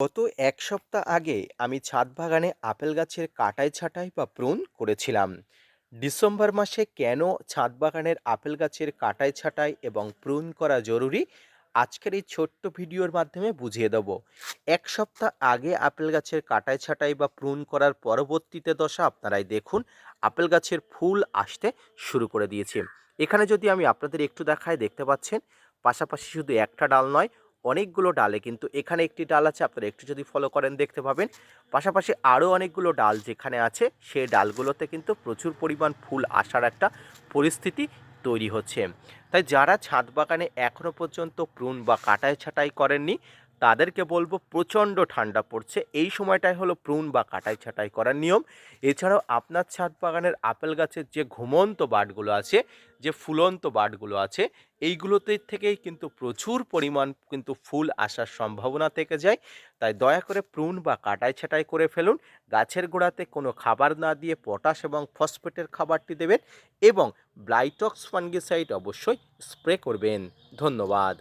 গত ১ সপ্তাহ আগে আমি ছাদ বাগানে আপেল গাছের কাটাই ছাঁটাই বা প্রুন করেছিলাম। ডিসেম্বর মাসে কেন ছাদ বাগানের আপেল গাছের কাটাই ছাঁটাই এবং প্রুন করা জরুরি, আজকের এই ছোট্ট ভিডিওর মাধ্যমে বুঝিয়ে দেব। ১ সপ্তাহ আগে আপেল গাছের কাটাই ছাঁটাই বা প্রুন করার পরবর্তীতে দশা আপনারাই দেখুন আপেল গাছের ফুল আসতে শুরু করে দিয়েছে। এখানে যদি আমি আপনাদের একটু দেখাই, দেখতে পাচ্ছেন পাশাপাশি শুধু একটা ডাল নয়, অনেকগুলো ডালে কিন্তু এখানে একটি ডাল আছে, আপনারা একটু যদি ফলো করেন দেখতে পাবেন। পাশাপাশি আরও অনেকগুলো ডাল যেখানে আছে সেই ডালগুলোতে কিন্তু প্রচুর পরিমাণ ফুল আসার একটা পরিস্থিতি তৈরি হচ্ছে। তাই যারা ছাদ বাগানে এখনও পর্যন্ত প্রুন বা কাটাই ছাঁটাই করেননি তাদেরকে বলবো, প্রচণ্ড ঠান্ডা পড়ছে, এই সময়টাই হলো প্রুন বা কাটাই ছাঁটাই করার নিয়ম। এছাড়াও আপনার ছাদ বাগানের আপেল গাছের যে ঘুমন্ত বাটগুলো আছে, যে ফুলন্ত বাটগুলো আছে, এইগুলোতে থেকেই কিন্তু প্রচুর পরিমাণ কিন্তু ফুল আসার সম্ভাবনা থেকে যায়। তাই দয়া করে প্রুন বা কাটাই ছাঁটাই করে ফেলুন। গাছের গোড়াতে কোনো খাবার না দিয়ে পটাশ এবং ফসফেটের খাবারটি দেবেন এবং ব্লাইটক্স ফাঙ্গিসাইড অবশ্যই স্প্রে করবেন। ধন্যবাদ।